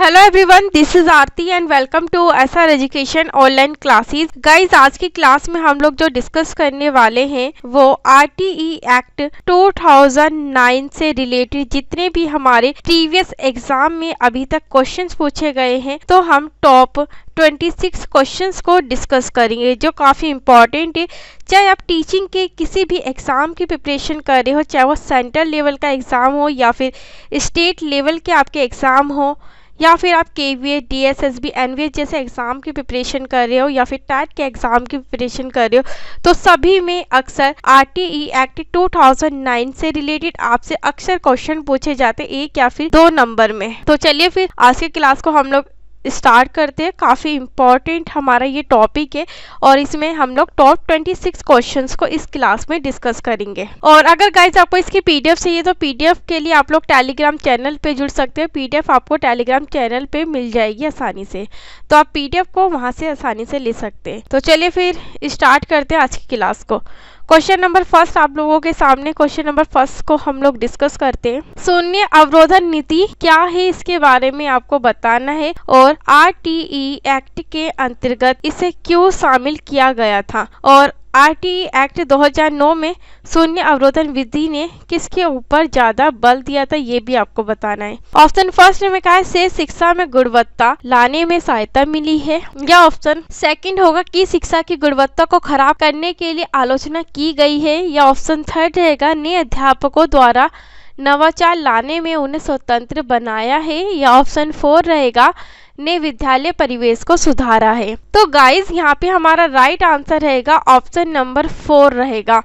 Hello everyone, this is Aarti and welcome to SR education online classes. Guys, आज की class में हम लोग जो डिस्कस करने वाले हैं वो आरटीई एक्ट 2009 से रिलेटेड जितने भी हमारे प्रीवियस एग्जाम में अभी तक क्वेश्चंस पूछे गए हैं, तो हम टॉप 26 क्वेश्चंस को डिस्कस करेंगे जो काफ़ी इंपॉर्टेंट है। चाहे आप टीचिंग के किसी भी एग्ज़ाम की प्रिपरेशन कर रहे हो, चाहे वो सेंट्रल लेवल का एग्ज़ाम हो या फिर स्टेट लेवल के आपके एग्ज़ाम हो, या फिर आप केवीए, डीएसएसबी, एनवीएस जैसे एग्ज़ाम की प्रिपरेशन कर रहे हो या फिर टैट के एग्ज़ाम की प्रिपरेशन कर रहे हो, तो सभी में अक्सर आरटीई एक्ट 2009 से रिलेटेड आपसे अक्सर क्वेश्चन पूछे जाते एक या फिर 2 नंबर में। तो चलिए फिर आज के क्लास को हम लोग स्टार्ट करते हैं। काफ़ी इम्पॉर्टेंट हमारा ये टॉपिक है और इसमें हम लोग टॉप 26 क्वेश्चंस को इस क्लास में डिस्कस करेंगे। और अगर गाइज आपको इसकी पीडीएफ चाहिए तो पीडीएफ के लिए आप लोग टेलीग्राम चैनल पे जुड़ सकते हैं। पीडीएफ आपको टेलीग्राम चैनल पे मिल जाएगी आसानी से, तो आप पीडीएफ को वहाँ से आसानी से ले सकते हैं। तो चलिए फिर स्टार्ट करते हैं आज की क्लास को। क्वेश्चन नंबर फर्स्ट आप लोगों के सामने, क्वेश्चन नंबर फर्स्ट को हम लोग डिस्कस करते हैं। शून्य अवरोधन नीति क्या है, इसके बारे में आपको बताना है और आरटीई एक्ट के अंतर्गत इसे क्यों शामिल किया गया था, और आरटीई एक्ट 2009 में शून्य अवरोधन विधि ने किसके ऊपर ज्यादा बल दिया था, ये भी आपको बताना है। ऑप्शन फर्स्ट में कहा है से शिक्षा में गुणवत्ता लाने में सहायता मिली है, या ऑप्शन सेकंड होगा कि शिक्षा की गुणवत्ता को खराब करने के लिए आलोचना की गई है, या ऑप्शन थर्ड रहेगा नए अध्यापकों द्वारा नवाचार लाने में उन्हें स्वतंत्र बनाया है, या ऑप्शन 4 रहेगा ने विद्यालय परिवेश को सुधारा है। तो गाइज यहाँ पे हमारा राइट आंसर रहेगा ऑप्शन नंबर 4 रहेगा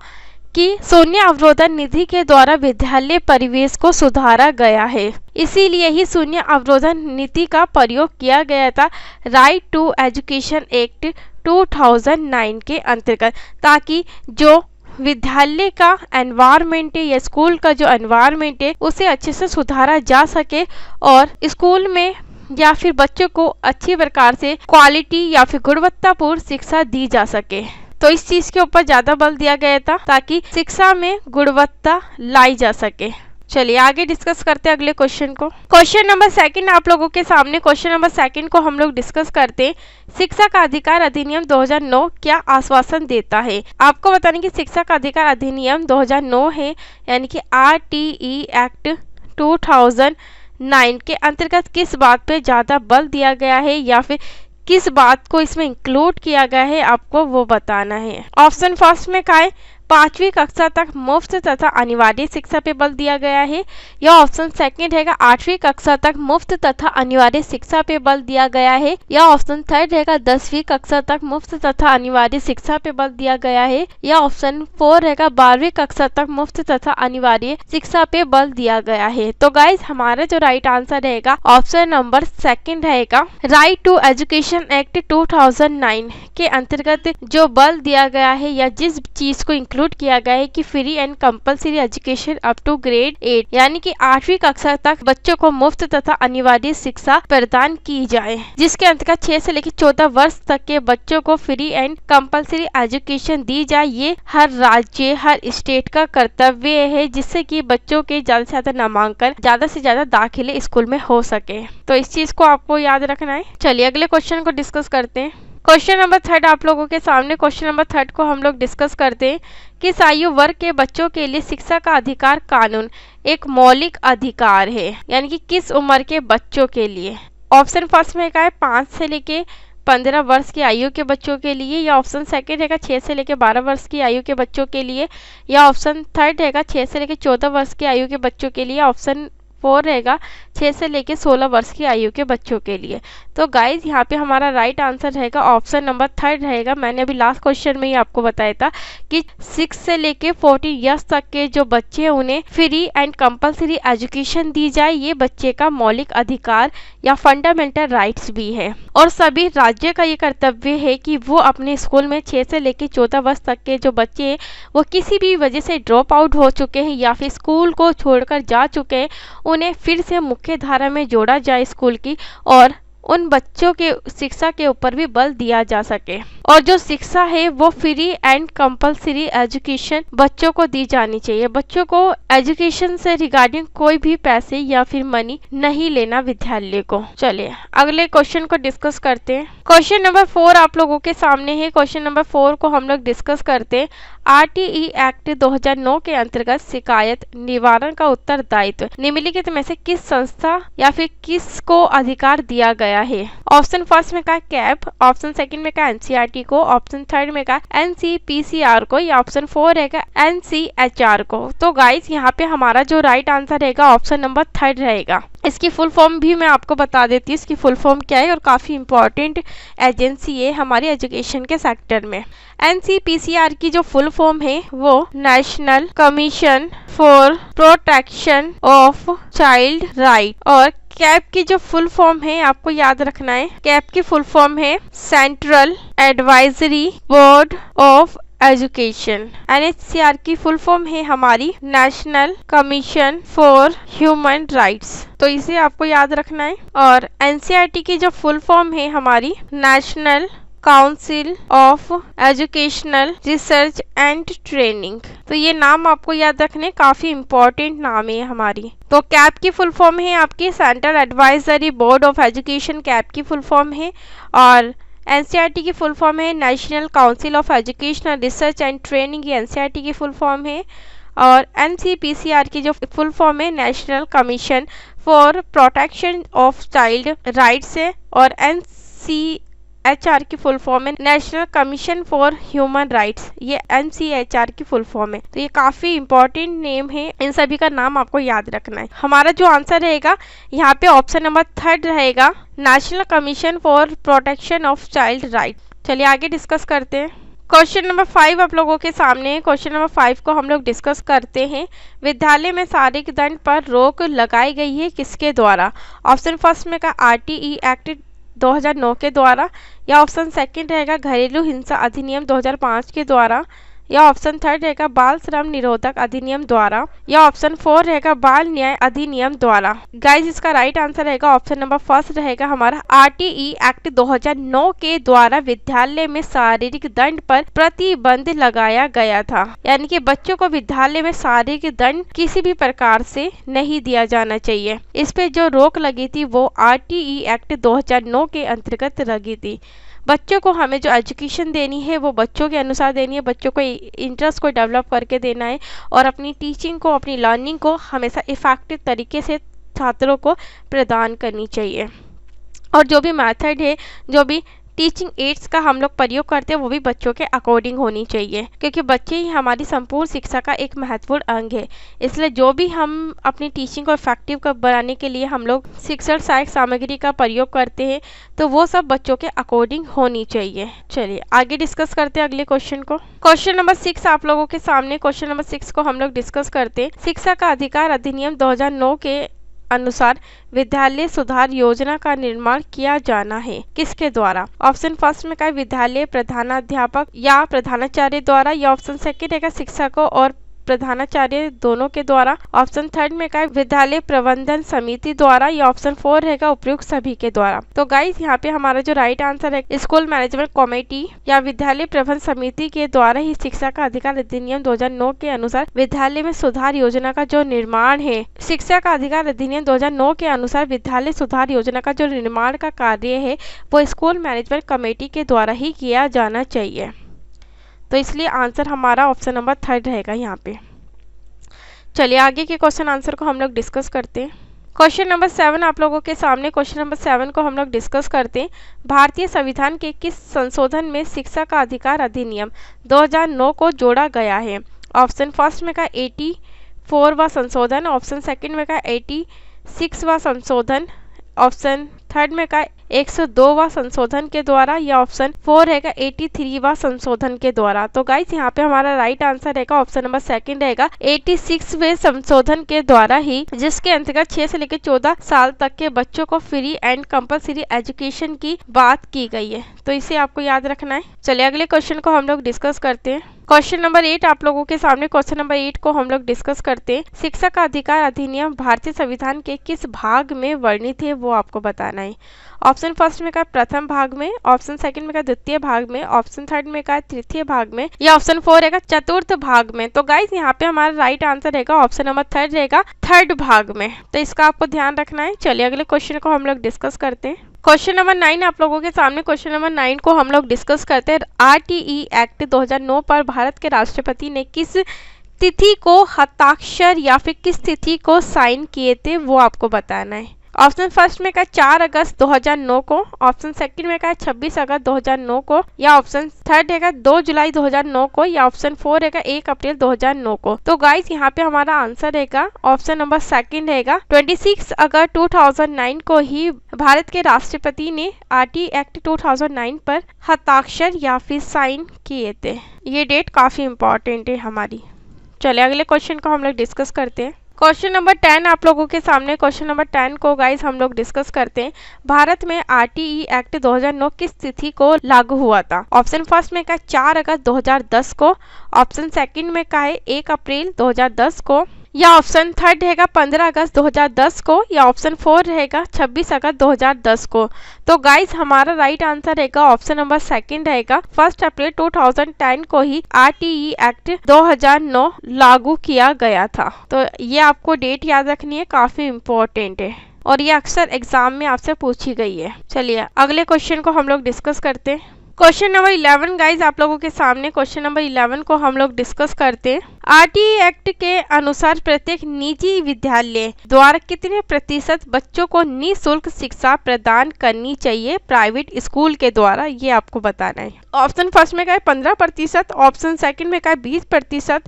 कि शून्य अवरोधन निधि के द्वारा विद्यालय परिवेश को सुधारा गया है। इसीलिए ही शून्य अवरोधन नीति का प्रयोग किया गया था राइट टू एजुकेशन एक्ट 2009 के अंतर्गत, ताकि जो विद्यालय का एनवायरनमेंट है या स्कूल का जो एनवायरनमेंट है उसे अच्छे से सुधारा जा सके और स्कूल में या फिर बच्चों को अच्छी प्रकार से क्वालिटी या फिर गुणवत्तापूर्ण शिक्षा दी जा सके। तो इस चीज के ऊपर ज्यादा बल दिया गया था ताकि शिक्षा में गुणवत्ता लाई जा सके। चलिए आगे डिस्कस करते हैं अगले क्वेश्चन को। क्वेश्चन नंबर सेकंड आप लोगों के सामने, क्वेश्चन नंबर सेकंड को हम लोग डिस्कस करते हैं। शिक्षा का अधिकार अधिनियम 2009 क्या आश्वासन देता है। आपको बताने की शिक्षा का अधिकार अधिनियम 2009 है, यानी कि आरटीई एक्ट 2009 के अंतर्गत किस बात पे ज्यादा बल दिया गया है या फिर किस बात को इसमें इंक्लूड किया गया है, आपको वो बताना है। ऑप्शन फर्स्ट में क्या है, 5वीं कक्षा तक मुफ्त तथा अनिवार्य शिक्षा पे बल दिया गया है, या ऑप्शन सेकंड रहेगा 8वीं कक्षा तक मुफ्त तथा अनिवार्य शिक्षा पे बल दिया गया है, या ऑप्शन थर्ड रहेगा 10वीं कक्षा तक मुफ्त तथा अनिवार्य शिक्षा पे बल दिया गया है, या ऑप्शन 4 रहेगा 12वीं कक्षा तक मुफ्त तथा अनिवार्य शिक्षा पे बल दिया गया है। तो गाइज हमारा जो राइट आंसर रहेगा ऑप्शन नंबर सेकंड रहेगा। राइट टू एजुकेशन एक्ट 2009 के अंतर्गत जो बल दिया गया है या जिस चीज को इंक्लूड किया गया है कि free and compulsory education up to grade 8, यानी कि 8वीं कक्षा तक बच्चों को मुफ्त तथा अनिवार्य शिक्षा प्रदान की जाए, जिसके अंतर्गत 6 से लेकर 14 वर्ष तक के बच्चों को फ्री एंड कंपलसरी एजुकेशन दी जाए। ये हर राज्य, हर स्टेट का कर्तव्य है, जिससे कि बच्चों के ज्यादा से ज्यादा नामांकन, ज्यादा से ज्यादा दाखिले स्कूल में हो सके। तो इस चीज को आपको याद रखना है। चलिए अगले क्वेश्चन को डिस्कस करते हैं। क्वेश्चन नंबर थर्ड आप लोगों के सामने, क्वेश्चन नंबर थर्ड को हम लोग डिस्कस करते हैं। किस आयु वर्ग के बच्चों के लिए शिक्षा का अधिकार कानून एक मौलिक अधिकार है, यानी कि किस उम्र के बच्चों के लिए। ऑप्शन फर्स्ट में क्या है, 5 से लेके 15 वर्ष की आयु के बच्चों के लिए, या ऑप्शन सेकंड रहेगा 6 से लेकर 12 वर्ष की आयु के बच्चों के लिए, या ऑप्शन थर्ड रहेगा 6 से लेकर 14 वर्ष की आयु के बच्चों के लिए, ऑप्शन 4 रहेगा 6 से लेकर 16 वर्ष की आयु के बच्चों के लिए। तो गाइज यहाँ पे हमारा राइट आंसर रहेगा ऑप्शन नंबर थर्ड रहेगा। मैंने अभी लास्ट क्वेश्चन में ही आपको बताया था कि 6 से लेके 14 ईयर्स तक के जो बच्चे हैं उन्हें फ्री एंड कंपलसरी एजुकेशन दी जाए, ये बच्चे का मौलिक अधिकार या फंडामेंटल राइट्स भी है। और सभी राज्य का ये कर्तव्य है कि वो अपने स्कूल में 6 से लेके 14 वर्ष तक के जो बच्चे हैं वो किसी भी वजह से ड्रॉप आउट हो चुके हैं या फिर स्कूल को छोड़कर जा चुके हैं, उन्हें फिर से मुख्य धारा में जोड़ा जाए स्कूल की, और उन बच्चों के शिक्षा के ऊपर भी बल दिया जा सके। और जो शिक्षा है वो फ्री एंड कंपल्सरी एजुकेशन बच्चों को दी जानी चाहिए। बच्चों को एजुकेशन से रिगार्डिंग कोई भी पैसे या फिर मनी नहीं लेना विद्यालय को। चलिए अगले क्वेश्चन को डिस्कस करते हैं। क्वेश्चन नंबर 4 आप लोगों के सामने है। क्वेश्चन नंबर 4 को हम लोग डिस्कस करते हैं। आरटीई एक्ट 2009 के अंतर्गत शिकायत निवारण का उत्तरदायित्व निम्नलिखित में से किस संस्था या फिर किसको अधिकार दिया गया है? ऑप्शन फर्स्ट में का कैप, ऑप्शन सेकंड में का एनसीईआरटी को, ऑप्शन थर्ड में का एनसीपीसीआर को, या ऑप्शन 4 रहेगा एनसीएचआर को। तो गाइस यहाँ पे हमारा जो राइट आंसर रहेगा ऑप्शन नंबर 3 रहेगा। इसकी फुल फॉर्म भी मैं आपको बता देती हूँ, इसकी फुल फॉर्म क्या है और काफ़ी इंपॉर्टेंट एजेंसी है हमारी एजुकेशन के सेक्टर में। एनसीपीसीआर की जो फुल फॉर्म है वो national commission for protection of child right, और कैप की जो फुल फॉर्म है आपको याद रखना है, कैप की फुल फॉर्म है central advisory board of education. NHCR की फुल फॉर्म है हमारी national commission for human rights, तो इसे आपको याद रखना है। और एनसीईआरटी की जो फुल फॉर्म है हमारी national council of educational research and training, तो ये नाम आपको याद रखने, काफी इंपॉर्टेंट नाम है हमारी। तो कैप की फुल फॉर्म है आपकी central advisory board of education, cap की फुल फॉर्म है। और एनसीईआरटी की फुल फॉर्म है national council of educational research and training, ये एनसीईआरटी की फुल फॉर्म है। और एनसीपीसीआर की जो फुल फॉर्म है national commission for protection of child rights है। और एनसीएचआर की फुल फॉर्म है national commission for human rights, ये एनसीएचआर की फुल फॉर्म है। तो ये काफी इंपॉर्टेंट नेम है, इन सभी का नाम आपको याद रखना है। हमारा जो आंसर रहेगा यहाँ पे ऑप्शन नंबर 3 रहेगा, national commission for protection of child right. चलिए आगे डिस्कस करते हैं। क्वेश्चन नंबर 5 आप लोगों के सामने है। क्वेश्चन नंबर 5 को हम लोग डिस्कस करते हैं। विद्यालय में शारीरिक दंड पर रोक लगाई गई है किसके द्वारा? ऑप्शन फर्स्ट में का आरटीई एक्ट 2009 के द्वारा, या ऑप्शन सेकंड रहेगा घरेलू हिंसा अधिनियम 2005 के द्वारा, या ऑप्शन थर्ड रहेगा बाल श्रम निरोधक अधिनियम द्वारा, या ऑप्शन 4 रहेगा बाल न्याय अधिनियम द्वारा। गाइज इसका राइट आंसर रहेगा ऑप्शन नंबर फर्स्ट रहेगा हमारा आरटीई एक्ट 2009 के द्वारा विद्यालय में शारीरिक दंड पर प्रतिबंध लगाया गया था। यानी कि बच्चों को विद्यालय में शारीरिक दंड किसी भी प्रकार से नहीं दिया जाना चाहिए। इस पे जो रोक लगी थी वो आरटीई एक्ट 2009 के अंतर्गत लगी थी। बच्चों को हमें जो एजुकेशन देनी है वो बच्चों के अनुसार देनी है, बच्चों को इंटरेस्ट को डेवलप करके देना है, और अपनी टीचिंग को, अपनी लर्निंग को हमेशा इफेक्टिव तरीके से छात्रों को प्रदान करनी चाहिए। और जो भी मेथड है, जो भी टीचिंग एड्स का हम लोग प्रयोग करते हैं वो भी बच्चों के अकॉर्डिंग होनी चाहिए, क्योंकि बच्चे ही हमारी संपूर्ण शिक्षा का एक महत्वपूर्ण अंग है। इसलिए जो भी हम अपनी टीचिंग को इफेक्टिव बनाने के लिए हम लोग शिक्षण सहायक सामग्री का प्रयोग करते हैं तो वो सब बच्चों के अकॉर्डिंग होनी चाहिए। चलिए आगे डिस्कस करते हैं अगले क्वेश्चन को। क्वेश्चन नंबर 6 आप लोगों के सामने, क्वेश्चन नंबर 6 को हम लोग डिस्कस करते हैं। शिक्षा का अधिकार अधिनियम 2009 के अनुसार विद्यालय सुधार योजना का निर्माण किया जाना है किसके द्वारा? ऑप्शन फर्स्ट में का विद्यालय प्रधानाध्यापक या प्रधानाचार्य द्वारा, या ऑप्शन सेकंड रहेगा शिक्षकों और प्रधानाचार्य दोनों के द्वारा, ऑप्शन थर्ड में का विद्यालय प्रबंधन समिति द्वारा, या ऑप्शन 4 रहेगा उपयुक्त सभी के द्वारा। तो गाइस यहाँ पे हमारा जो राइट आंसर है स्कूल मैनेजमेंट कमेटी या विद्यालय प्रबंधन समिति के द्वारा ही शिक्षा का अधिकार अधिनियम 2009 के अनुसार विद्यालय में सुधार योजना का जो निर्माण है, शिक्षा का अधिकार अधिनियम 2009 के अनुसार विद्यालय सुधार योजना का जो निर्माण का कार्य है वो स्कूल मैनेजमेंट कमेटी के द्वारा ही किया जाना चाहिए। तो इसलिए आंसर हमारा ऑप्शन नंबर 3 रहेगा यहाँ पे। चलिए आगे के क्वेश्चन आंसर को हम लोग डिस्कस करते हैं। क्वेश्चन नंबर 7 आप लोगों के सामने, क्वेश्चन नंबर 7 को हम लोग डिस्कस करते हैं। भारतीय संविधान के किस संशोधन में शिक्षा का अधिकार अधिनियम 2009 को जोड़ा गया है? ऑप्शन फर्स्ट में का 84वां संशोधन, ऑप्शन सेकंड में का 86वां संशोधन, ऑप्शन थर्ड में का 102वां संशोधन के द्वारा, या ऑप्शन 4 रहेगा 83वां संशोधन के द्वारा। तो गाइस यहाँ पे हमारा राइट आंसर रहेगा ऑप्शन नंबर सेकंड रहेगा 86वें संशोधन के द्वारा ही, जिसके अंतर्गत 6 से लेकर 14 साल तक के बच्चों को फ्री एंड कंपल्सरी एजुकेशन की बात की गई है। तो इसे आपको याद रखना है। चलिए अगले क्वेश्चन को हम लोग डिस्कस करते हैं। क्वेश्चन नंबर 8 आप लोगों के सामने, क्वेश्चन नंबर 8 को हम लोग डिस्कस करते हैं। शिक्षा का अधिकार अधिनियम भारतीय संविधान के किस भाग में वर्णित है वो आपको बताना है। ऑप्शन फर्स्ट में का प्रथम भाग में, ऑप्शन सेकंड में का द्वितीय भाग में, ऑप्शन थर्ड में का तृतीय भाग में, या ऑप्शन फोर रहेगा चतुर्थ भाग में। तो गाइस यहाँ पे हमारा राइट आंसर रहेगा ऑप्शन नंबर थर्ड रहेगा थर्ड भाग में। तो इसका आपको ध्यान रखना है। चलिए अगले क्वेश्चन को हम लोग डिस्कस करते हैं। क्वेश्चन नंबर 9 आप लोगों के सामने, क्वेश्चन नंबर 9 को हम लोग डिस्कस करते हैं। RTE एक्ट 2009 पर भारत के राष्ट्रपति ने किस तिथि को हस्ताक्षर या फिर किस तिथि को साइन किए थे वो आपको बताना है। ऑप्शन फर्स्ट में का 4 अगस्त 2009 को, ऑप्शन सेकंड में का 26 अगस्त 2009 को, या ऑप्शन थर्ड रहेगा 2 जुलाई 2009 को, या ऑप्शन फोर रहेगा 1 अप्रैल 2009 को। तो गाइस यहाँ पे हमारा आंसर रहेगा ऑप्शन नंबर सेकंड रहेगा 26 अगस्त 2009 को ही भारत के राष्ट्रपति ने RTE एक्ट 2009 पर हस्ताक्षर या फिर साइन किए थे। ये डेट काफी इंपॉर्टेंट है हमारी। चलिए अगले क्वेश्चन को हम लोग डिस्कस करते हैं। क्वेश्चन नंबर 10 आप लोगों के सामने, क्वेश्चन नंबर 10 को गाइस हम लोग डिस्कस करते हैं। भारत में RTE एक्ट 2009 किस तिथि को लागू हुआ था। ऑप्शन फर्स्ट में का 4 अगस्त 2010 को, ऑप्शन सेकंड में का है 1 अप्रैल 2010 को, या ऑप्शन थर्ड रहेगा 15 अगस्त 2010 को, या ऑप्शन फोर रहेगा 26 अगस्त 2010 को। तो गाइस हमारा राइट आंसर रहेगा ऑप्शन नंबर सेकंड रहेगा 1 अप्रैल 2010 को ही RTE एक्ट 2009 लागू किया गया था। तो ये आपको डेट याद रखनी है, काफी इम्पोर्टेंट है और ये अक्सर एग्जाम में आपसे पूछी गई है। चलिए अगले क्वेश्चन को हम लोग डिस्कस करते हैं। क्वेश्चन नंबर 11 गाइज आप लोगों के सामने, क्वेश्चन नंबर 11 को हम लोग डिस्कस करते हैं। RTE एक्ट के अनुसार प्रत्येक निजी विद्यालय द्वारा कितने प्रतिशत बच्चों को निःशुल्क शिक्षा प्रदान करनी चाहिए प्राइवेट स्कूल के द्वारा, ये आपको बताना है। ऑप्शन फर्स्ट में का है 15%, ऑप्शन सेकंड में का है 20%,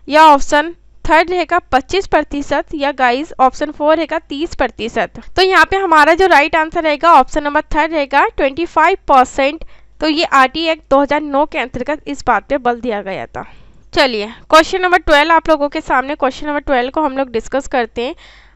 या ऑप्शन थर्ड रहेगा 25%, या गाइज ऑप्शन फोर रहेगा 30%। तो यहाँ पे हमारा जो राइट आंसर रहेगा ऑप्शन नंबर थर्ड रहेगा 25%। तो ये RTE एक्ट 2009 के अंतर्गत इस बात पे बल दिया गया था। चलिए क्वेश्चन नंबर 12 आप लोगों के सामने, क्वेश्चन नंबर 12 को हम लोग डिस्कस करते हैं।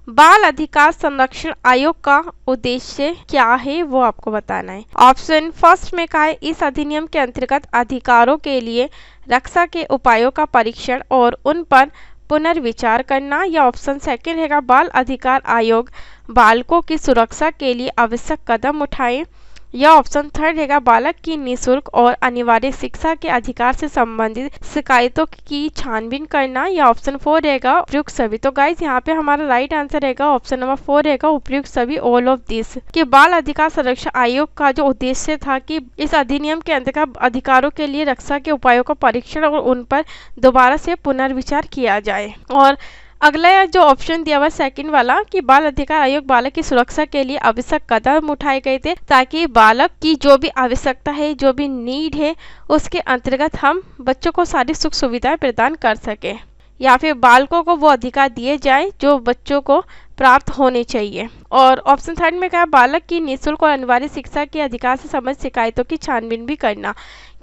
बाल अधिकार संरक्षण आयोग का उद्देश्य क्या है वो आपको बताना है। ऑप्शन फर्स्ट में का है इस अधिनियम के अंतर्गत अधिकारों के लिए रक्षा के उपायों का परीक्षण और उन पर पुनर्विचार करना, या ऑप्शन सेकंड रहेगा बाल अधिकार आयोग बालकों की सुरक्षा के लिए आवश्यक कदम उठाए, या ऑप्शन थर्ड रहेगा बालक की निःशुल्क और अनिवार्य शिक्षा के अधिकार से संबंधित शिकायतों की छानबीन करना, या ऑप्शन फोर रहेगा उपयुक्त सभी। तो गाइस यहाँ पे हमारा राइट आंसर रहेगा ऑप्शन नंबर फोर रहेगा उपयुक्त सभी, ऑल ऑफ दिस। कि बाल अधिकार संरक्षण आयोग का जो उद्देश्य था कि इस अधिनियम के अंतर्गत अधिकारों के लिए रक्षा के उपायों का परीक्षण और उन पर दोबारा से पुनर्विचार किया जाए। और अगला जो ऑप्शन दिया हुआ सेकंड वाला कि बाल अधिकार आयोग बालक की सुरक्षा के लिए आवश्यक कदम उठाए गए थे ताकि बालक की जो भी आवश्यकता है, जो भी नीड है, उसके अंतर्गत हम बच्चों को सारी सुख सुविधाएं प्रदान कर सके, या फिर बालकों को वो अधिकार दिए जाए जो बच्चों को प्राप्त होने चाहिए। और ऑप्शन थर्ड में कहा बालक की निःशुल्क और अनिवार्य शिक्षा के अधिकार से संबंधित शिकायतों की छानबीन भी करना,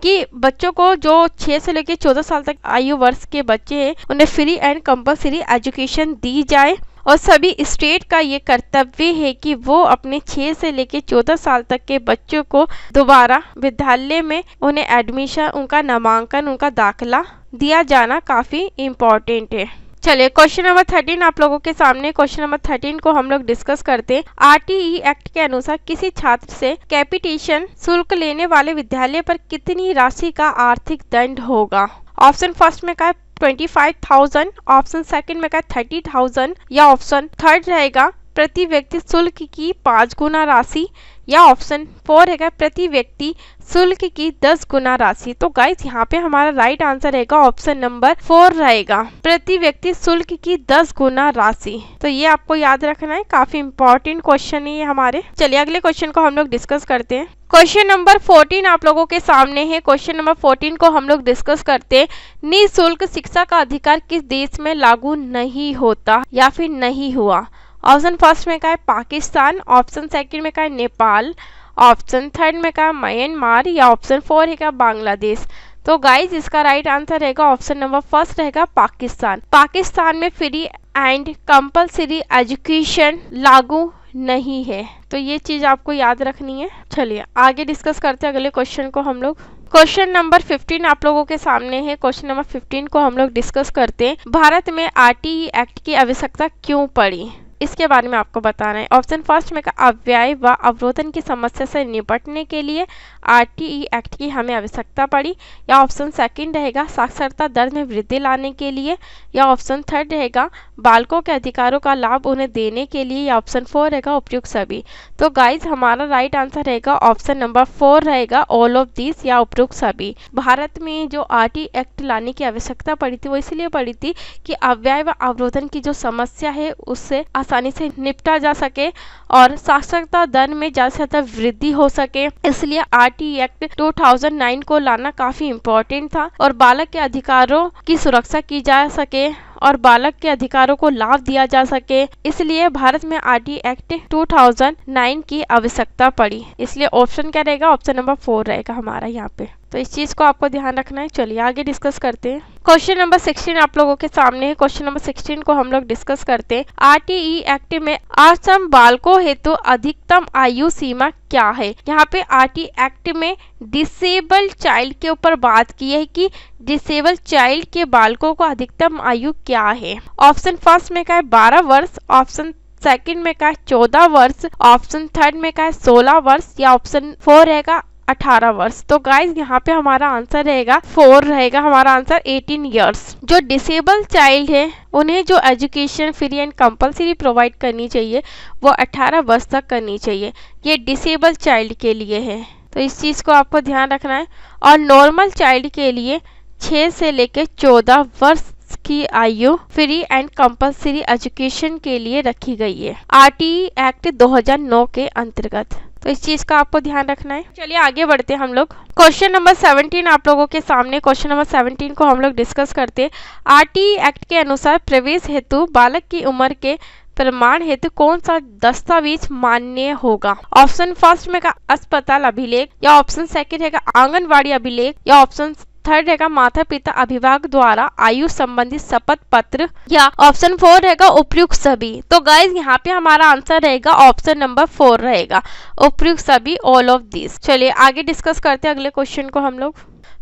कि बच्चों को जो 6 से लेकर 14 साल तक आयु वर्ष के बच्चे हैं उन्हें फ्री एंड कंपलसरी एजुकेशन दी जाए। और सभी स्टेट का ये कर्तव्य है कि वो अपने 6 से लेकर 14 साल तक के बच्चों को दोबारा विद्यालय में उन्हें एडमिशन, उनका नामांकन, उनका दाखिला दिया जाना काफी इम्पोर्टेंट है। चलिए क्वेश्चन नंबर 13 आप लोगों के सामने, क्वेश्चन नंबर 13 को हम लोग डिस्कस करते हैं। RTE एक्ट के अनुसार किसी छात्र से कैपिटेशन शुल्क लेने वाले विद्यालय पर कितनी राशि का आर्थिक दंड होगा। ऑप्शन फर्स्ट में का 25,000, ऑप्शन सेकंड में का 30,000, या ऑप्शन थर्ड रहेगा प्रति व्यक्ति शुल्क की 5 गुना राशि, या ऑप्शन फोर रहेगा प्रति व्यक्ति शुल्क की 10 गुना राशि। तो गाइस यहाँ पे हमारा राइट आंसर रहेगा ऑप्शन नंबर 4 रहेगा प्रति व्यक्ति शुल्क की 10 गुना राशि। तो ये आपको याद रखना है, काफी इंपॉर्टेंट क्वेश्चन है ये हमारे। चलिए अगले क्वेश्चन को हम लोग डिस्कस करते हैं। क्वेश्चन नंबर 14 आप लोगों के सामने है। क्वेश्चन नंबर 14 को हम लोग डिस्कस करते हैं। निःशुल्क शिक्षा का अधिकार किस देश में लागू नहीं होता या फिर नहीं हुआ। ऑप्शन फर्स्ट में का है पाकिस्तान, ऑप्शन सेकंड में का है नेपाल, ऑप्शन थर्ड में का है म्यांमार, या ऑप्शन फोर है का बांग्लादेश। तो गाइज इसका राइट आंसर रहेगा ऑप्शन नंबर फर्स्ट रहेगा पाकिस्तान। पाकिस्तान में फ्री एंड कंपलसरी एजुकेशन लागू नहीं है, तो ये चीज आपको याद रखनी है। चलिए आगे डिस्कस करते हैं अगले क्वेश्चन को हम लोग। क्वेश्चन नंबर 15 आप लोगों के सामने है। क्वेश्चन नंबर 15 को हम लोग डिस्कस करते हैं। भारत में आरटीई एक्ट की आवश्यकता क्यों पड़ी, इसके बारे में आपको बताना है। ऑप्शन फर्स्ट में अव्यय व अवरोधन की समस्या से निपटने के लिए आरटीई एक्ट की हमें आवश्यकता पड़ी, या ऑप्शन सेकंड रहेगा साक्षरता दर में वृद्धि लाने के लिए, या ऑप्शन थर्ड रहेगा बालकों के अधिकारों का लाभ उन्हें देने के लिए, या ऑप्शन फोर रहेगा उपयुक्त सभी। तो गाइज हमारा राइट आंसर रहेगा ऑप्शन नंबर 4 रहेगा ऑल ऑफ दिस या उपयुक्त सभी। भारत में जो आरटीई एक्ट लाने की आवश्यकता पड़ी थी वो इसलिए पड़ी थी कि अव्यय व अवरोधन की जो समस्या है उससे आसानी से निपटा जा सके और साक्षरता दर में ज्यादा से ज्यादा वृद्धि हो सके, इसलिए आरटीई एक्ट 2009 को लाना काफी इम्पोर्टेंट था और बालक के अधिकारों की सुरक्षा की जा सके और बालक के अधिकारों को लाभ दिया जा सके, इसलिए भारत में आरटीई एक्ट 2009 की आवश्यकता पड़ी। इसलिए ऑप्शन क्या रहेगा, ऑप्शन नंबर 4 रहेगा हमारा यहाँ पे। तो इस चीज को आपको ध्यान रखना है। चलिए आगे डिस्कस करते हैं। क्वेश्चन नंबर 16 आप लोगों के सामने है। क्वेश्चन नंबर 16 को हम लोग डिस्कस करते हैं। आरटीई एक्ट में असम बालकों हेतु अधिकतम आयु सीमा क्या है। यहाँ पे आरटीई एक्ट में डिसेबल चाइल्ड के ऊपर बात की है कि डिसेबल चाइल्ड के बालकों को अधिकतम आयु क्या है। ऑप्शन फर्स्ट में का है 12 वर्ष, ऑप्शन सेकंड में का है 14 वर्ष, ऑप्शन थर्ड में का है 16 वर्ष, या ऑप्शन 4 रहेगा 18 वर्ष। तो गाइज यहाँ पे हमारा आंसर रहेगा 4 रहेगा हमारा आंसर 18 इयर्स। जो डिसेबल चाइल्ड है उन्हें जो education free and compulsory provide करनी चाहिए वो 18 वर्ष तक करनी चाहिए। ये डिसेबल चाइल्ड के लिए है, तो इस चीज को आपको ध्यान रखना है। और नॉर्मल चाइल्ड के लिए 6 से लेकर 14 वर्ष की आयु फ्री एंड कंपलसरी एजुकेशन के लिए रखी गई है आरटीई एक्ट 2009 के अंतर्गत। तो इस चीज का आपको ध्यान रखना है। चलिए आगे बढ़ते हैं हम लोग। क्वेश्चन नंबर 17 आप लोगों के सामने। क्वेश्चन नंबर 17 को हम लोग डिस्कस करते हैं। आरटीई एक्ट के अनुसार प्रवेश हेतु बालक की उम्र के प्रमाण हेतु कौन सा दस्तावेज मान्य होगा। ऑप्शन फर्स्ट में का अस्पताल अभिलेख, या ऑप्शन सेकंड है आंगनवाड़ी अभिलेख, या ऑप्शन थर्ड रहेगा माता पिता अभिभावक द्वारा आयु संबंधी शपथ पत्र, या ऑप्शन 4 रहेगा उपयुक्त सभी। तो गाइज यहाँ पे हमारा आंसर रहेगा ऑप्शन नंबर 4 रहेगा उपयुक्त सभी, ऑल ऑफ दिस। चलिए आगे डिस्कस करते हैं अगले क्वेश्चन को हम लोग।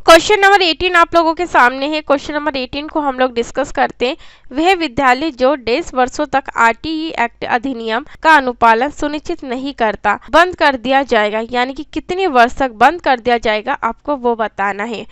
क्वेश्चन नंबर 18 आप लोगों के सामने है। क्वेश्चन नंबर 18 को हम लोग डिस्कस करते हैं। वह विद्यालय जो 10 वर्षों तक आरटीई एक्ट अधिनियम का अनुपालन सुनिश्चित नहीं करता बंद कर दिया जाएगा, यानी कि कितने वर्ष तक बंद कर दिया जाएगा आपको वो बताना है।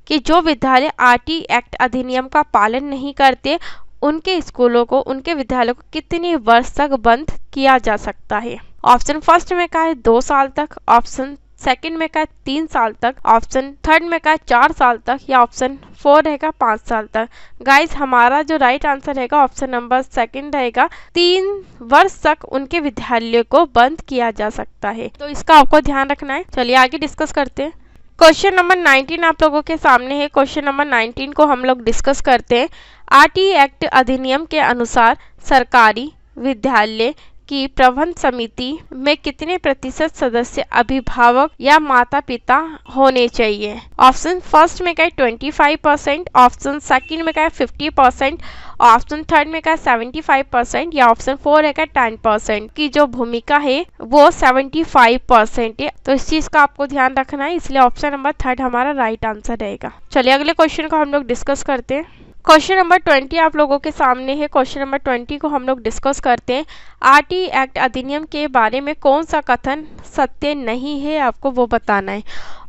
कि जो विद्यालय आरटीई एक्ट अधिनियम का पालन नहीं करते उनके स्कूलों को, उनके विद्यालयों को कितने वर्ष तक बंद किया जा सकता है। ऑप्शन फर्स्ट में का है 2 साल तक, ऑप्शन सेकंड में का है 3 साल तक, ऑप्शन थर्ड में का है 4 साल तक, या ऑप्शन 4 रहेगा 5 साल तक। गाइज हमारा जो राइट आंसर रहेगा ऑप्शन नंबर सेकंड रहेगा 3 वर्ष तक उनके विद्यालय को बंद किया जा सकता है। तो इसका आपको ध्यान रखना है। चलिए आगे डिस्कस करते हैं। क्वेश्चन नंबर 19 आप लोगों के सामने है। क्वेश्चन नंबर 19 को हम लोग डिस्कस करते हैं। आरटीई एक्ट अधिनियम के अनुसार सरकारी विद्यालय की प्रबंध समिति में कितने प्रतिशत सदस्य अभिभावक या माता पिता होने चाहिए। ऑप्शन फर्स्ट में का 25%, ऑप्शन सेकंड में का 50%, ऑप्शन थर्ड में का 75%, या ऑप्शन 4 है का 10% की जो भूमिका है वो 75% है। तो इस चीज का आपको ध्यान रखना है, इसलिए ऑप्शन नंबर थर्ड हमारा राइट आंसर रहेगा। चलिए अगले क्वेश्चन को हम लोग डिस्कस करते हैं। क्वेश्चन नंबर 20 आप लोगों के सामने है। क्वेश्चन नंबर 20 को हम लोग डिस्कस करते हैं। आरटीई एक्ट अधिनियम के बारे में कौन सा कथन सत्य नहीं है आपको वो बताना है।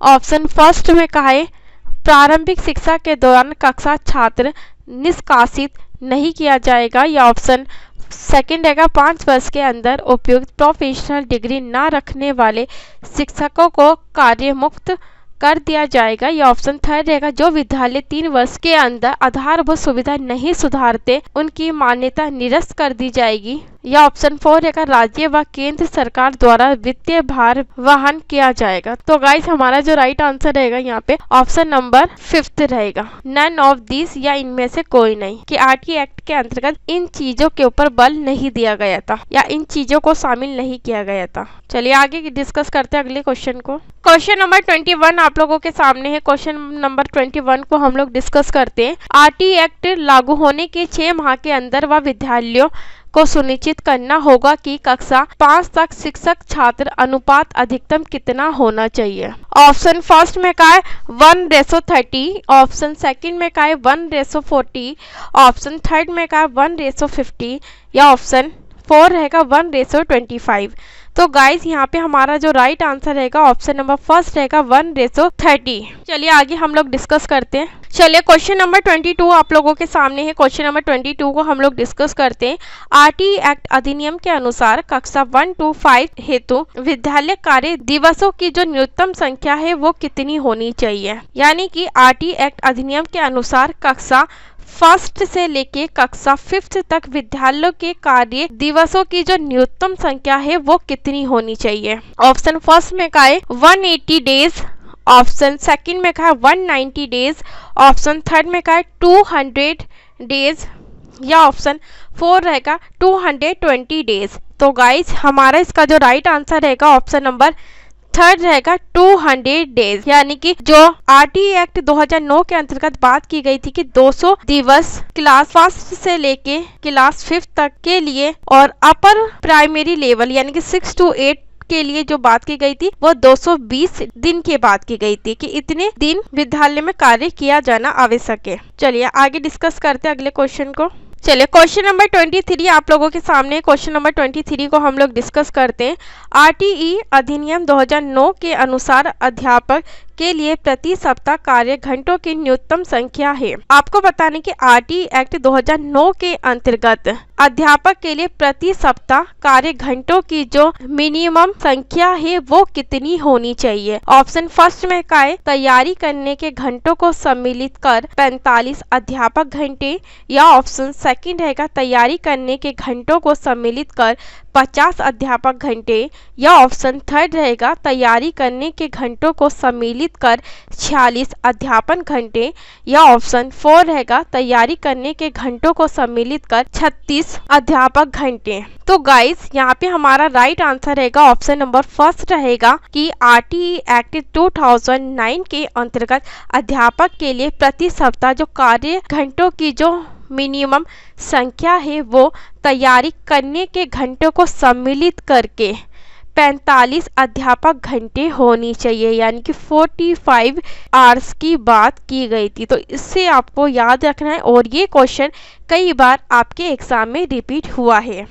ऑप्शन फर्स्ट में कहा है प्रारंभिक शिक्षा के दौरान कक्षा छात्र निष्कासित नहीं किया जाएगा, या ऑप्शन सेकंड रहेगा 5 वर्ष के अंदर उपयुक्त प्रोफेशनल डिग्री न रखने वाले शिक्षकों को कार्य मुक्त कर दिया जाएगा, या ऑप्शन थर्ड रहेगा जो विद्यालय 3 वर्ष के अंदर आधारभूत सुविधा नहीं सुधारते उनकी मान्यता निरस्त कर दी जाएगी, या ऑप्शन 4 रहेगा राज्य व केंद्र सरकार द्वारा वित्तीय भार वहन किया जाएगा। तो गाइस हमारा जो राइट आंसर रहेगा यहाँ पे ऑप्शन नंबर 5 रहेगा, नन ऑफ दिस, या इनमें से कोई नहीं, कि आरटीई एक्ट के अंतर्गत इन चीजों के ऊपर बल नहीं दिया गया था या इन चीजों को शामिल नहीं किया गया था। चलिए आगे डिस्कस करते हैं अगले क्वेश्चन को। क्वेश्चन नंबर 21 आप लोगों के सामने है। क्वेश्चन नंबर 21 को हम लोग डिस्कस करते हैं। आरटीई एक्ट लागू होने के 6 माह के अंदर वह विद्यालयों को सुनिश्चित करना होगा कि कक्षा 5 तक शिक्षक छात्र अनुपात अधिकतम कितना होना चाहिए। ऑप्शन फर्स्ट में का है 1:30, ऑप्शन सेकंड में का है 1:40, ऑप्शन थर्ड में का है 1:50 या ऑप्शन 4 रहेगा 1:25। तो गाइस यहाँ पे हमारा जो राइट आंसर रहेगा ऑप्शन नंबर फर्स्ट रहेगा 1:30। चलिए आगे हम लोग डिस्कस करते हैं। चलिए क्वेश्चन नंबर 22 आप लोगों के सामने है। क्वेश्चन नंबर 22 को हम लोग डिस्कस करते हैं। आरटीई एक्ट अधिनियम के अनुसार कक्षा 1 to 5 हेतु विद्यालय कार्य दिवसों की जो न्यूनतम संख्या है वो कितनी होनी चाहिए। यानी कि आरटीई एक्ट अधिनियम के अनुसार कक्षा फर्स्ट से लेके कक्षा 5th तक विद्यालयों के कार्य दिवसों की जो न्यूनतम संख्या है वो कितनी होनी चाहिए। ऑप्शन फर्स्ट में का है 180 डेज, ऑप्शन सेकंड में का है 190 डेज, ऑप्शन थर्ड में का है 200 डेज या ऑप्शन 4 रहेगा 220 डेज। तो गाइस हमारा इसका जो राइट आंसर रहेगा ऑप्शन नंबर थर्ड रहेगा 200 डेज। यानी कि जो आरटीई एक्ट 2009 के अंतर्गत बात की गई थी कि 200 दिवस क्लास फर्स्ट से लेके क्लास 5th तक के लिए और अपर प्राइमरी लेवल यानी कि 6 to 8 के लिए जो बात की गई थी वो 220 दिन की बात की गई थी कि इतने दिन विद्यालय में कार्य किया जाना आवश्यक है। चलिए आगे डिस्कस करते हैं अगले क्वेश्चन को। चलिए क्वेश्चन नंबर 23 आप लोगों के सामने। क्वेश्चन नंबर 23 को हम लोग डिस्कस करते हैं। आरटीई अधिनियम 2009 के अनुसार अध्यापक के लिए प्रति सप्ताह कार्य घंटों की न्यूनतम संख्या है। आपको बताने कि आरटीई एक्ट 2009 के अंतर्गत अध्यापक के लिए प्रति सप्ताह कार्य घंटों की जो मिनिमम संख्या है वो कितनी होनी चाहिए। ऑप्शन फर्स्ट में का है तैयारी करने के घंटों को सम्मिलित कर 45 अध्यापक घंटे या ऑप्शन सेकंड रहेगा तैयारी करने के घंटों को सम्मिलित कर 50 अध्यापक घंटे या ऑप्शन थर्ड रहेगा तैयारी करने के घंटों को सम्मिलित कर 46 अध्यापन घंटे या ऑप्शन 4 रहेगा तैयारी करने के घंटों को सम्मिलित कर 36 अध्यापक घंटे। तो गाइस यहाँ पे हमारा राइट आंसर रहेगा ऑप्शन नंबर फर्स्ट रहेगा कि आरटीई एक्ट 2009 के अंतर्गत अध्यापक के लिए प्रति सप्ताह जो कार्य घंटों की जो मिनिमम संख्या है वो तैयारी करने के घंटों को सम्मिलित करके 45 अध्यापक घंटे होनी चाहिए। यानी कि 45 आवर्स की बात की गई थी। तो इससे आपको याद रखना है और ये क्वेश्चन कई बार आपके एग्जाम में रिपीट हुआ है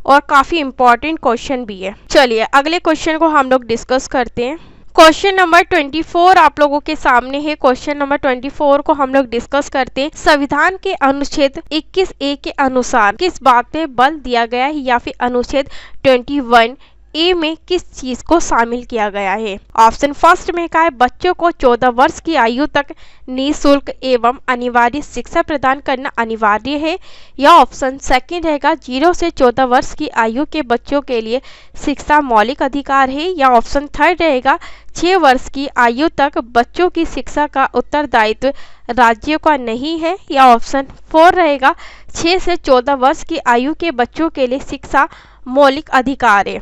और काफी इम्पोर्टेंट क्वेश्चन भी है। चलिए अगले क्वेश्चन को हम लोग डिस्कस करते हैं। क्वेश्चन नंबर 24 आप लोगों के सामने है। क्वेश्चन नंबर 24 को हम लोग डिस्कस करते हैं। संविधान के अनुच्छेद 21A के अनुसार किस बात पे बल दिया गया है या फिर अनुच्छेद 21A में किस चीज को शामिल किया गया है। ऑप्शन फर्स्ट में का है बच्चों को 14 वर्ष की आयु तक निःशुल्क एवं अनिवार्य शिक्षा प्रदान करना अनिवार्य है या ऑप्शन सेकंड रहेगा 0 से 14 वर्ष की आयु के बच्चों के लिए शिक्षा मौलिक अधिकार है या ऑप्शन थर्ड रहेगा 6 वर्ष की आयु तक बच्चों की शिक्षा का उत्तरदायित्व राज्यों का नहीं है या ऑप्शन 4 रहेगा 6 से 14 वर्ष की आयु के बच्चों के लिए शिक्षा मौलिक अधिकार है।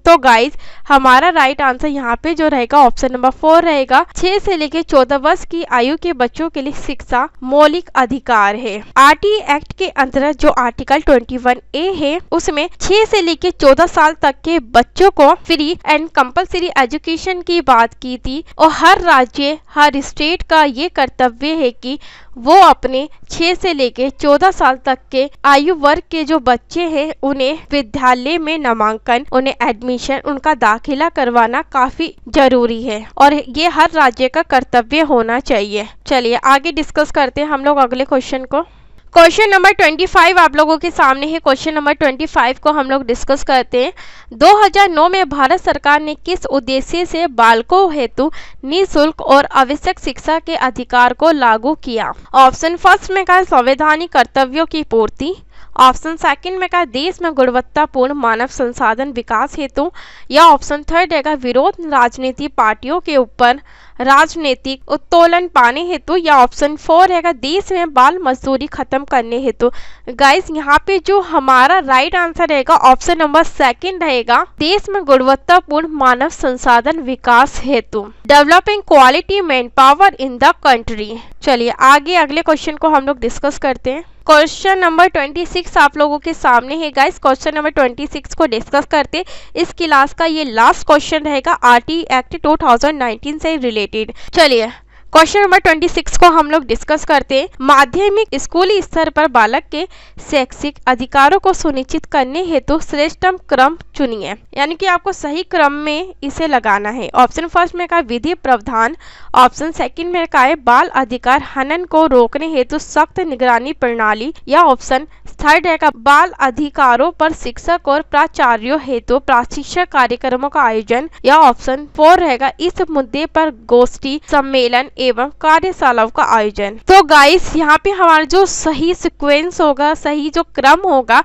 तो गाइज हमारा राइट आंसर यहाँ पे जो रहेगा ऑप्शन नंबर 4 रहेगा 6 से लेके 14 वर्ष की आयु के बच्चों के लिए शिक्षा मौलिक अधिकार है। आरटीई एक्ट के अंतर्गत जो आर्टिकल 21A है उसमें 6 से लेके 14 साल तक के बच्चों को फ्री एंड कंपलसरी एजुकेशन की बात की थी और हर राज्य हर स्टेट का ये कर्तव्य है कि वो अपने 6 से लेके 14 साल तक के आयु वर्ग के जो बच्चे हैं उन्हें विद्यालय में नामांकन उन्हें एडमिशन उनका दाखिला करवाना काफी जरूरी है और ये हर राज्य का कर्तव्य होना चाहिए। चलिए आगे डिस्कस करते हैं हम लोग अगले क्वेश्चन को। क्वेश्चन नंबर 25 आप लोगों के सामने है। क्वेश्चन नंबर 25 को हम लोग डिस्कस करते हैं। 2009 में भारत सरकार ने किस उद्देश्य से बालकों हेतु निःशुल्क और आवश्यक शिक्षा के अधिकार को लागू किया। ऑप्शन फर्स्ट में का संवैधानिक कर्तव्यों की पूर्ति, ऑप्शन सेकंड में का देश में गुणवत्तापूर्ण मानव संसाधन विकास हेतु या ऑप्शन थर्ड रहेगा विरोध राजनीति पार्टियों के ऊपर राजनीतिक उत्तोलन पाने हेतु, या ऑप्शन 4 रहेगा देश में बाल मजदूरी खत्म करने हेतु। गाइस यहाँ पे जो हमारा राइट आंसर रहेगा ऑप्शन नंबर 2 रहेगा, देश में गुणवत्तापूर्ण मानव संसाधन विकास हेतु, developing quality man power in the country. चलिए आगे अगले क्वेश्चन को हम लोग डिस्कस करते हैं। क्वेश्चन नंबर 26 आप लोगों के सामने है गाइस। क्वेश्चन नंबर 26 को डिस्कस करते, इस क्लास का ये लास्ट क्वेश्चन रहेगा आरटीई एक्ट 2019 से रिलेटेड। चलिए क्वेश्चन नंबर 26 को हम लोग डिस्कस करते हैं। माध्यमिक स्कूली स्तर पर बालक के शैक्षिक अधिकारों को सुनिश्चित करने हेतु श्रेष्ठतम क्रम चुनिए, यानी कि आपको सही क्रम में इसे लगाना है। ऑप्शन फर्स्ट में कहा विधि प्रावधान, ऑप्शन सेकंड में कहा है बाल अधिकार हनन को रोकने हेतु सख्त निगरानी प्रणाली, या ऑप्शन थर्ड है बाल अधिकारों पर शिक्षक और प्राचार्यों हेतु प्रशिक्षण कार्यक्रमों का आयोजन, या ऑप्शन 4 रहेगा इस मुद्दे पर गोष्ठी सम्मेलन एवं कार्यशालाओं का आयोजन। तो गाइस यहाँ पे हमारा जो सही सीक्वेंस होगा, सही जो क्रम होगा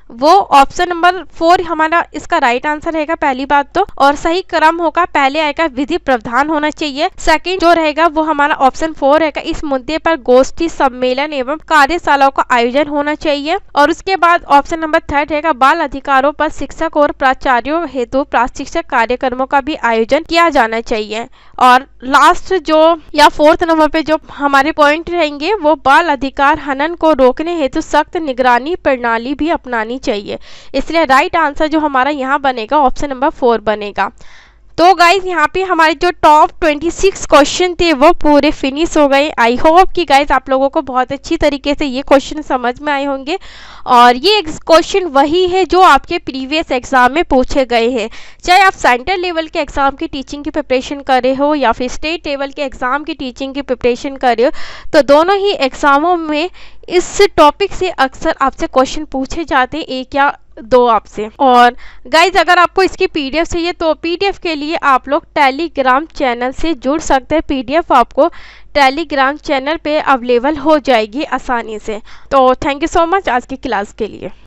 वो ऑप्शन नंबर 4 हमारा इसका राइट आंसर रहेगा पहली बात तो। और सही क्रम होगा, पहले आएगा विधि प्रावधान होना चाहिए, सेकंड जो रहेगा वो हमारा ऑप्शन 4 रहेगा इस मुद्दे पर गोष्ठी सम्मेलन एवं कार्यशालाओं का आयोजन होना चाहिए, और उसके बाद ऑप्शन नंबर 3 रहेगा बाल अधिकारों पर शिक्षक और प्राचार्यों हेतु प्रशिक्षण कार्यक्रमों का भी आयोजन किया जाना चाहिए। और लास्ट जो या 4th नंबर पे जो हमारे पॉइंट रहेंगे वो बाल अधिकार हनन को रोकने हेतु सख्त निगरानी प्रणाली भी अपनानी चाहिए। इसलिए राइट आंसर जो हमारा यहाँ बनेगा ऑप्शन नंबर 4 बनेगा। तो गाइज यहाँ पे हमारे जो टॉप 26 क्वेश्चन थे वो पूरे फिनिश हो गए। आई होप कि गाइज आप लोगों को बहुत अच्छी तरीके से ये क्वेश्चन समझ में आए होंगे, और ये क्वेश्चन वही है जो आपके प्रीवियस एग्जाम में पूछे गए हैं। चाहे आप सेंट्रल लेवल के एग्जाम की टीचिंग की प्रिपरेशन कर रहे हो या फिर स्टेट लेवल के एग्जाम की टीचिंग की प्रिपरेशन कर रहे हो, तो दोनों ही एग्जामों में इस टॉपिक से अक्सर आपसे क्वेश्चन पूछे जाते हैं, 1 या 2 आपसे। और गाइज अगर आपको इसकी पीडीएफ चाहिए तो पीडीएफ के लिए आप लोग टेलीग्राम चैनल से जुड़ सकते हैं। पीडीएफ आपको टेलीग्राम चैनल पे अवेलेबल हो जाएगी आसानी से। तो थैंक यू सो मच आज की क्लास के लिए।